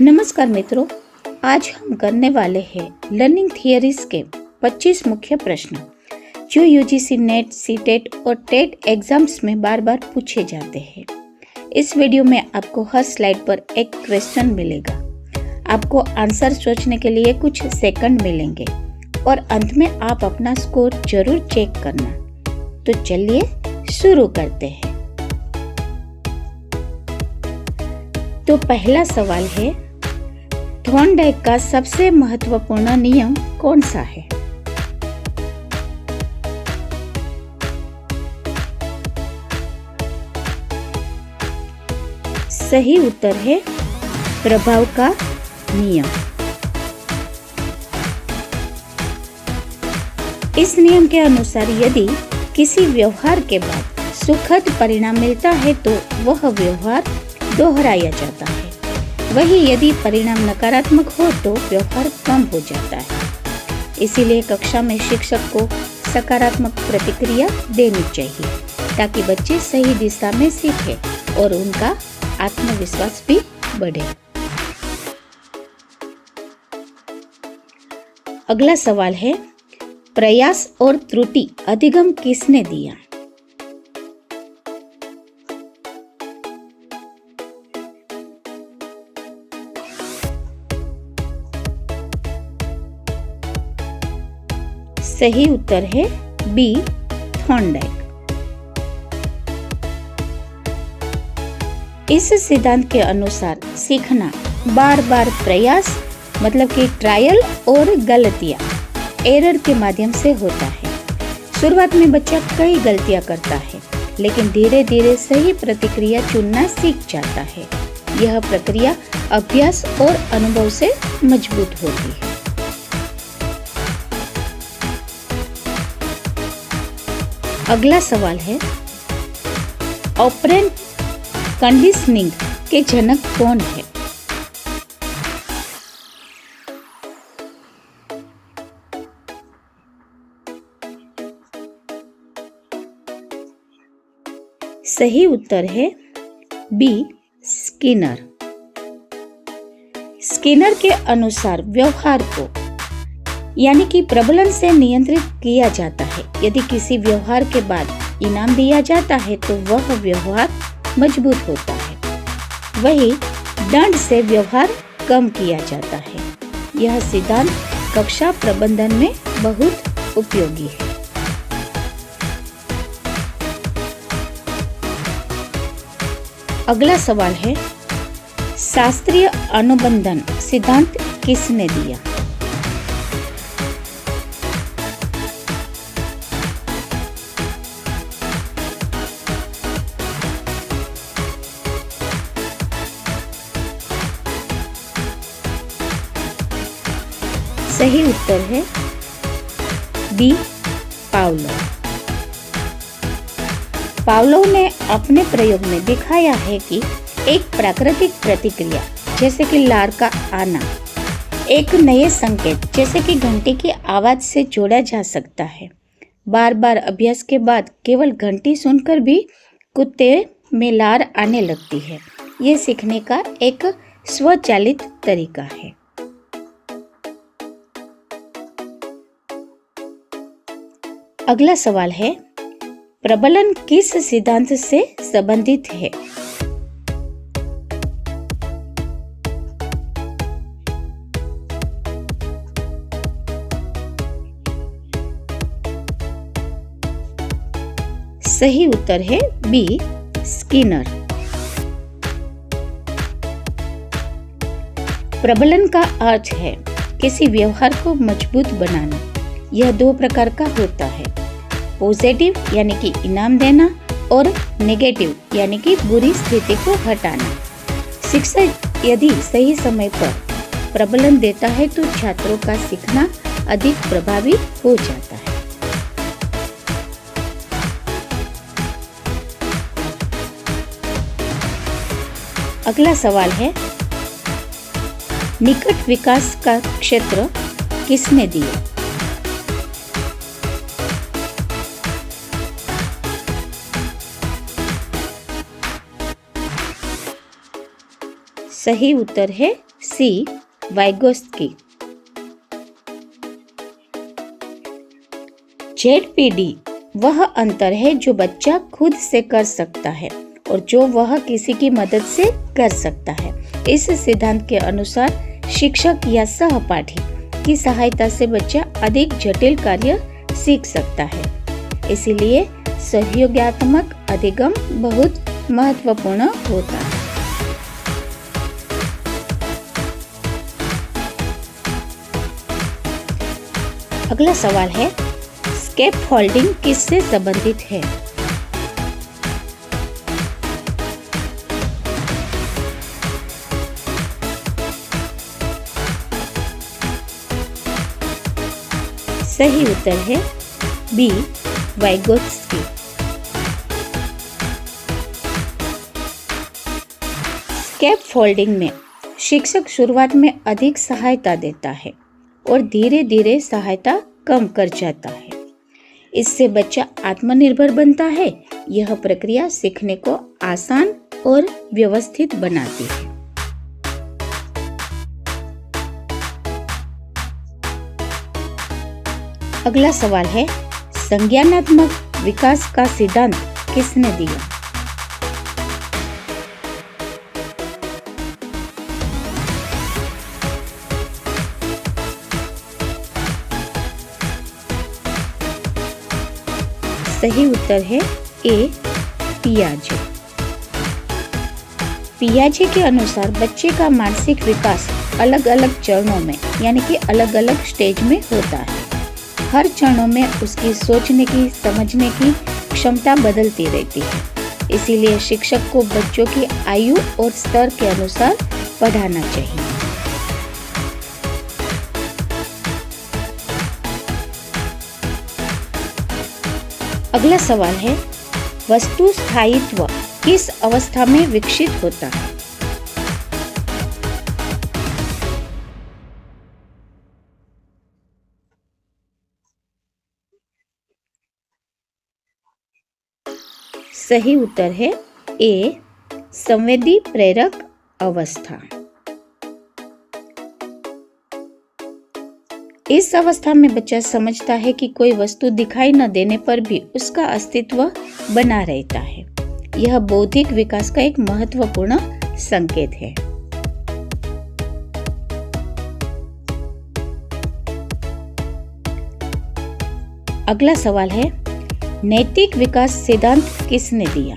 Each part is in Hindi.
नमस्कार मित्रों, आज हम करने वाले हैं लर्निंग थियरीज के 25 मुख्य प्रश्न जो यूजीसी नेट, सीटेट और टेट एग्जाम्स में बार बार पूछे जाते हैं। इस वीडियो में आपको हर स्लाइड पर एक क्वेश्चन मिलेगा। आपको आंसर सोचने के लिए कुछ सेकंड मिलेंगे और अंत में आप अपना स्कोर जरूर चेक करना। तो चलिए शुरू करते हैं। तो पहला सवाल है, थॉर्नडाइक का सबसे महत्वपूर्ण नियम कौन सा है? सही उत्तर है प्रभाव का नियम। इस नियम के अनुसार यदि किसी व्यवहार के बाद सुखद परिणाम मिलता है तो वह व्यवहार दोहराया जाता है। वही यदि परिणाम नकारात्मक हो तो व्यवहार कम हो जाता है। इसीलिए कक्षा में शिक्षक को सकारात्मक प्रतिक्रिया देनी चाहिए ताकि बच्चे सही दिशा में सीखें और उनका आत्मविश्वास भी बढ़े। अगला सवाल है, प्रयास और त्रुटि अधिगम किसने दिया? सही उत्तर है बी, थॉर्नडाइक। इस सिद्धांत के अनुसार सीखना बार बार प्रयास मतलब कि ट्रायल और गलतियां एरर के माध्यम से होता है। शुरुआत में बच्चा कई गलतियां करता है लेकिन धीरे धीरे सही प्रतिक्रिया चुनना सीख जाता है। यह प्रक्रिया अभ्यास और अनुभव से मजबूत होती है। अगला सवाल है, ऑपरेंट कंडीशनिंग के जनक कौन है? सही उत्तर है बी, स्किनर। स्किनर के अनुसार व्यवहार को यानी कि प्रबलन से नियंत्रित किया जाता है। यदि किसी व्यवहार के बाद इनाम दिया जाता है तो वह व्यवहार मजबूत होता है। वही दंड से व्यवहार कम किया जाता है। यह सिद्धांत कक्षा प्रबंधन में बहुत उपयोगी है। अगला सवाल है, शास्त्रीय अनुबंधन सिद्धांत किसने दिया? सही उत्तर है बी, पावलोव। पावलोव ने अपने प्रयोग में दिखाया है कि एक प्राकृतिक प्रतिक्रिया जैसे कि लार का आना एक नए संकेत जैसे कि घंटी की आवाज से जोड़ा जा सकता है। बार बार अभ्यास के बाद केवल घंटी सुनकर भी कुत्ते में लार आने लगती है। ये सीखने का एक स्वचालित तरीका है। अगला सवाल है, प्रबलन किस सिद्धांत से संबंधित है? सही उत्तर है बी, स्किनर। प्रबलन का अर्थ है किसी व्यवहार को मजबूत बनाना। यह दो प्रकार का होता है, पॉजिटिव यानी कि इनाम देना और नेगेटिव यानी कि बुरी स्थिति को हटाना। शिक्षक यदि सही समय पर प्रबलन देता है तो छात्रों का सीखना अधिक प्रभावी हो जाता है। अगला सवाल है, निकट विकास का क्षेत्र किसने दिया? सही उत्तर है सी. वाइगोत्स्की. ZPD वह अंतर है जो बच्चा खुद से कर सकता है और जो वह किसी की मदद से कर सकता है। इस सिद्धांत के अनुसार शिक्षक या सहपाठी की सहायता से बच्चा अधिक जटिल कार्य सीख सकता है। इसीलिए सहयोगात्मक अधिगम बहुत महत्वपूर्ण होता है। अगला सवाल है, स्कैफोल्डिंग किससे संबंधित है? सही उत्तर है बी. वाइगोत्स्की. स्कैफोल्डिंग में शिक्षक शुरुआत में अधिक सहायता देता है और धीरे धीरे सहायता कम कर जाता है। इससे बच्चा आत्मनिर्भर बनता है। यह प्रक्रिया सीखने को आसान और व्यवस्थित बनाती है। अगला सवाल है, संज्ञानात्मक विकास का सिद्धांत किसने दिया? सही उत्तर है ए. पियाजे. पियाजे के अनुसार बच्चे का मानसिक विकास अलग अलग चरणों में यानी कि अलग अलग स्टेज में होता है। हर चरणों में उसकी सोचने की, समझने की क्षमता बदलती रहती है। इसीलिए शिक्षक को बच्चों की आयु और स्तर के अनुसार पढ़ाना चाहिए। अगला सवाल है, वस्तु स्थायित्व किस अवस्था में विकसित होता है? सही उत्तर है ए. संवेदी प्रेरक अवस्था। इस अवस्था में बच्चा समझता है कि कोई वस्तु दिखाई न देने पर भी उसका अस्तित्व बना रहता है। यह बौद्धिक विकास का एक महत्वपूर्ण संकेत है। अगला सवाल है, नैतिक विकास सिद्धांत किसने दिया?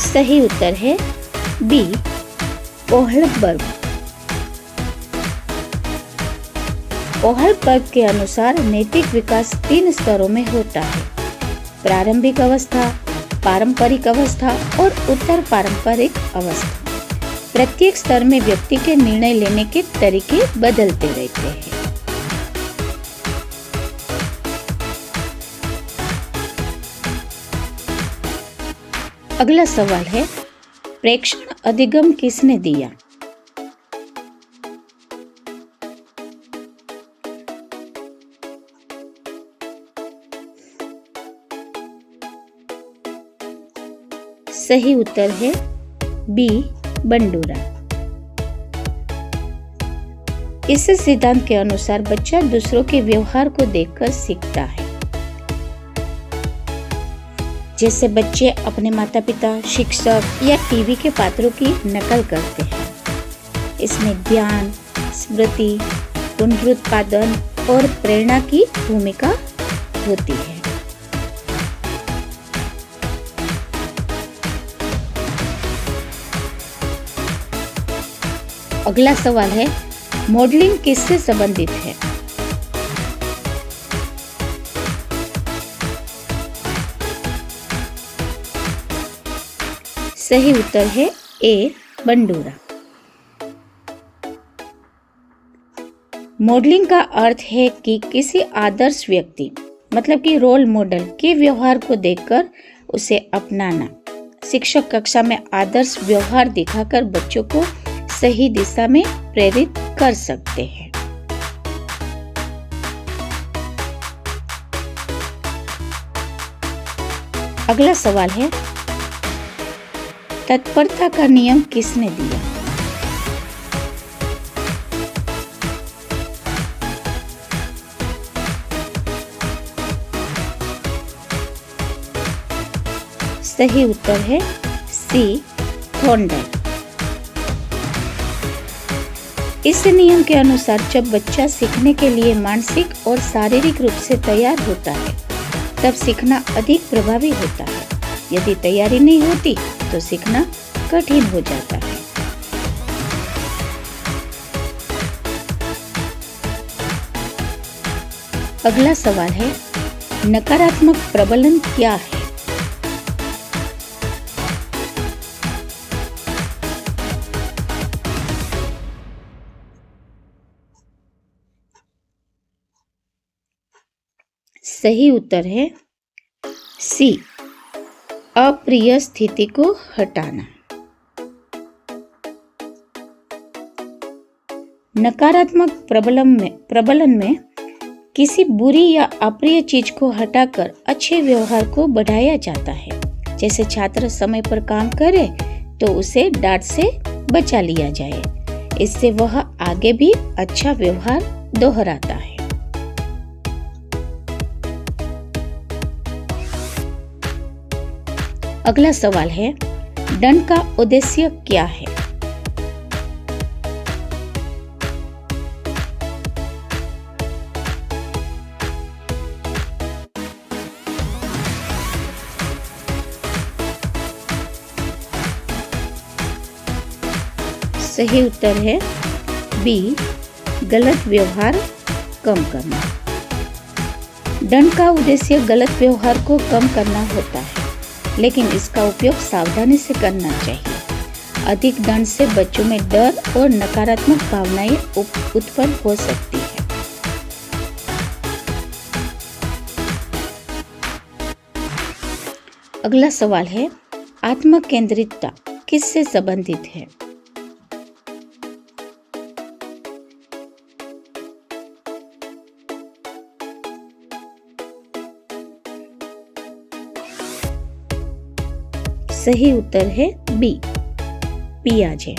सही उत्तर है बी. कोहलबर्ग. कोहलबर्ग के अनुसार नैतिक विकास 3 स्तरों में होता है: प्रारंभिक अवस्था, पारंपरिक अवस्था और उत्तर पारंपरिक अवस्था। प्रत्येक स्तर में व्यक्ति के निर्णय लेने के तरीके बदलते रहते हैं। अगला सवाल है, प्रेक्षण अधिगम किसने दिया? सही उत्तर है बी. बंडूरा. इस सिद्धांत के अनुसार बच्चा दूसरों के व्यवहार को देखकर सीखता है। जैसे बच्चे अपने माता पिता, शिक्षक या टीवी के पात्रों की नकल करते हैं। इसमें ध्यान, स्मृति, पुनरुत्पादन और प्रेरणा की भूमिका होती है। अगला सवाल है, मॉडलिंग किससे संबंधित है? सही उत्तर है ए. बंडूरा. मॉडलिंग का अर्थ है कि किसी आदर्श व्यक्ति मतलब कि रोल मॉडल के व्यवहार को देखकर उसे अपनाना। शिक्षक कक्षा में आदर्श व्यवहार दिखाकर बच्चों को सही दिशा में प्रेरित कर सकते हैं। अगला सवाल है, तत्परता का नियम किसने दिया? सही उत्तर है सी, थॉर्नडाइक। इस नियम के अनुसार जब बच्चा सीखने के लिए मानसिक और शारीरिक रूप से तैयार होता है तब सीखना अधिक प्रभावी होता है। यदि तैयारी नहीं होती तो सीखना कठिन हो जाता है। अगला सवाल है, नकारात्मक प्रबलन क्या है? सही उत्तर है सी, अप्रिय स्थिति को हटाना। नकारात्मक प्रबलन में किसी बुरी या अप्रिय चीज को हटाकर अच्छे व्यवहार को बढ़ाया जाता है। जैसे छात्र समय पर काम करे तो उसे डांट से बचा लिया जाए, इससे वह आगे भी अच्छा व्यवहार दोहराता है। अगला सवाल है, दंड का उद्देश्य क्या है? सही उत्तर है बी, गलत व्यवहार कम करना। दंड का उद्देश्य गलत व्यवहार को कम करना होता है, लेकिन इसका उपयोग सावधानी से करना चाहिए। अधिक दंड से बच्चों में डर और नकारात्मक भावनाएं उत्पन्न हो सकती है। अगला सवाल है, आत्म केंद्रितता किससे संबंधित है? सही उत्तर है बी, पियाजे।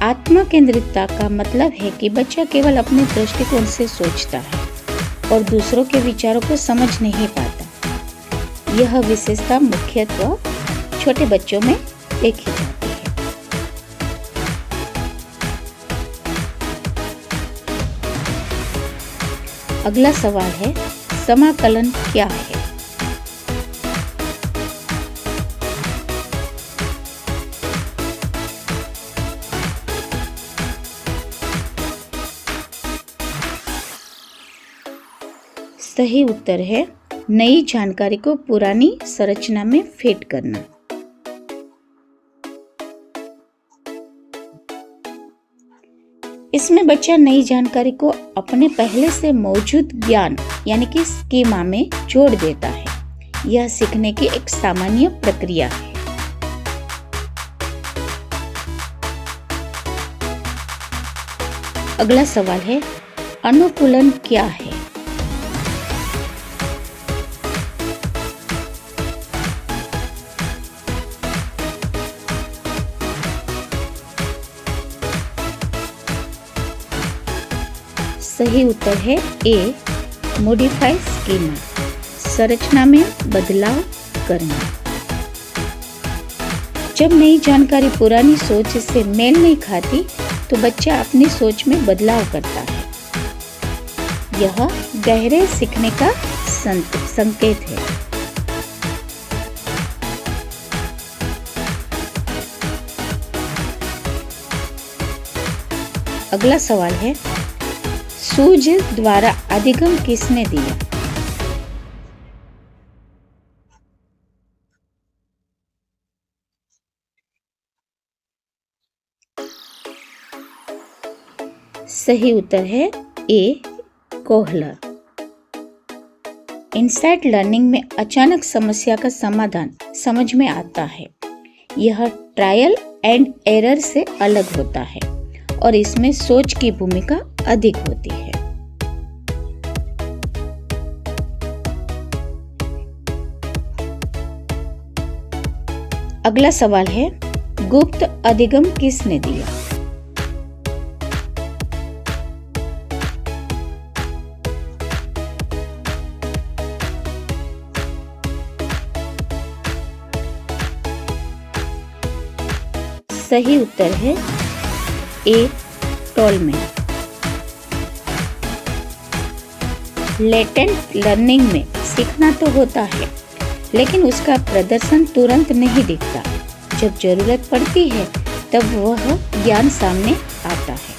आत्म केंद्रितता का मतलब है कि बच्चा केवल अपने दृष्टिकोण से सोचता है और दूसरों के विचारों को समझ नहीं पाता। यह विशेषता मुख्यतः छोटे बच्चों में देखी जाती है। अगला सवाल है, समाकलन क्या है? सही उत्तर है नई जानकारी को पुरानी संरचना में फिट करना। इसमें बच्चा नई जानकारी को अपने पहले से मौजूद ज्ञान यानी कि स्कीमा में जोड़ देता है। यह सीखने की एक सामान्य प्रक्रिया है। अगला सवाल है, अनुकूलन क्या है? सही उत्तर है ए, मॉडिफाई स्कीमा, संरचना में बदलाव करना। जब नई जानकारी पुरानी सोच से मेल नहीं खाती तो बच्चा अपनी सोच में बदलाव करता है। यह गहरे सीखने का संकेत है। अगला सवाल है, सूझ द्वारा अधिगम किसने दिया? सही उत्तर है ए, कोहलर। इनसाइट लर्निंग में अचानक समस्या का समाधान समझ में आता है। यह ट्रायल एंड एरर से अलग होता है और इसमें सोच की भूमिका अधिक होती है। अगला सवाल है, गुप्त अधिगम किसने दिया? सही उत्तर है ए, टोलमैन। लेटेंट लर्निंग में सीखना तो होता है, लेकिन उसका प्रदर्शन तुरंत नहीं दिखता। जब जरूरत पड़ती है तब वह ज्ञान सामने आता है।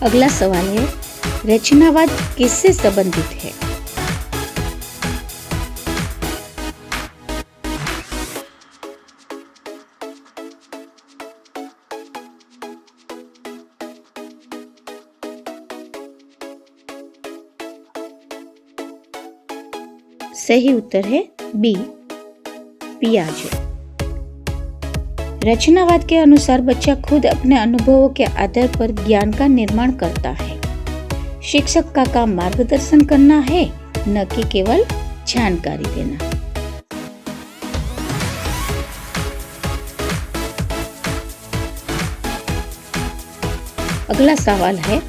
अगला सवाल है, रचनावाद किससे संबंधित है? सही उत्तर है बी, पियाजे। रचनावाद के अनुसार बच्चा खुद अपने अनुभवों के आधार पर ज्ञान का निर्माण करता है। शिक्षक का काम मार्गदर्शन करना है, न कि केवल जानकारी देना। अगला सवाल है,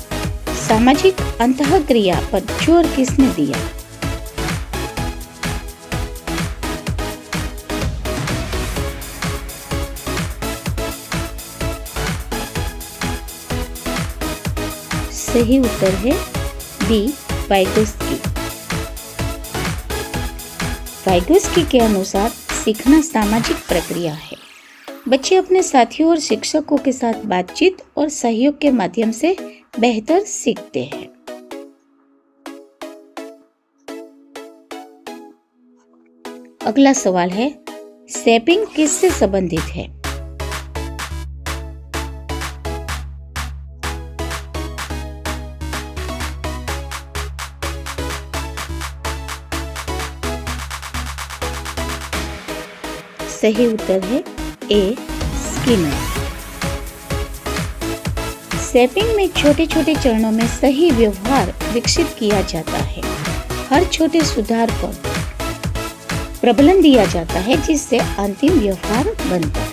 सामाजिक अंतःक्रिया पर जोर किसने दिया? सही उत्तर है बी, वाइगोत्स्की। वाइगोत्स्की के अनुसार सीखना सामाजिक प्रक्रिया है। बच्चे अपने साथियों और शिक्षकों के साथ बातचीत और सहयोग के माध्यम से बेहतर सीखते हैं। अगला सवाल है, शेपिंग किससे संबंधित है? सही उत्तर है ए, स्किनर। शेपिंग में छोटे छोटे चरणों में सही व्यवहार विकसित किया जाता है। हर छोटे सुधार पर प्रबलन दिया जाता है, जिससे अंतिम व्यवहार बनता है।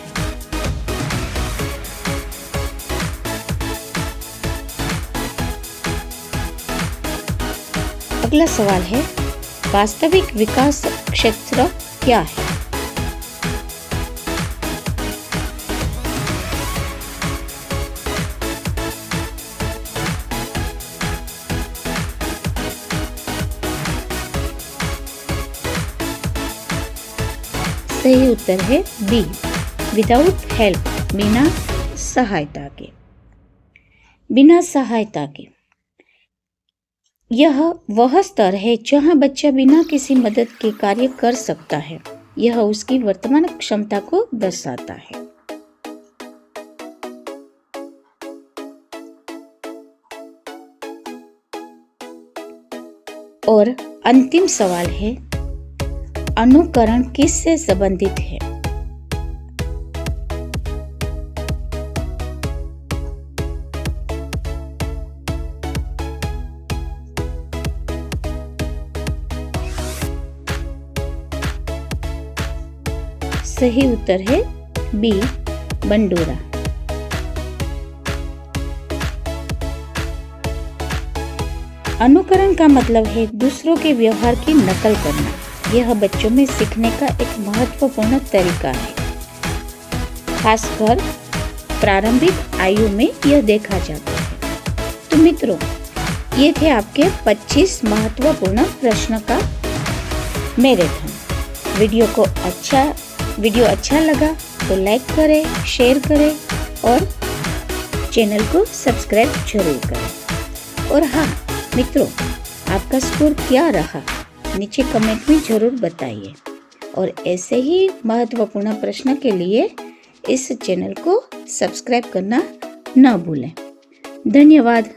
अगला सवाल है, वास्तविक विकास क्षेत्र क्या है? सही उत्तर है बी, विदाउट हेल्प, बिना सहायता के। बिना सहायता के यह वह स्तर है जहां बच्चा बिना किसी मदद के कार्य कर सकता है। यह उसकी वर्तमान क्षमता को दर्शाता है। और अंतिम सवाल है, अनुकरण किससे संबंधित है? सही उत्तर है बी, बंडूरा। अनुकरण का मतलब है दूसरों के व्यवहार की नकल करना। यह बच्चों में सीखने का एक महत्वपूर्ण तरीका है। खासकर प्रारंभिक आयु में यह देखा जाता है। तो मित्रों, ये थे आपके 25 महत्वपूर्ण प्रश्न का मैराथन। वीडियो अच्छा लगा तो लाइक करें, शेयर करें और चैनल को सब्सक्राइब जरूर करें। और हाँ मित्रों, आपका स्कोर क्या रहा नीचे कमेंट में जरूर बताइए। और ऐसे ही महत्वपूर्ण प्रश्न के लिए इस चैनल को सब्सक्राइब करना न भूलें। धन्यवाद।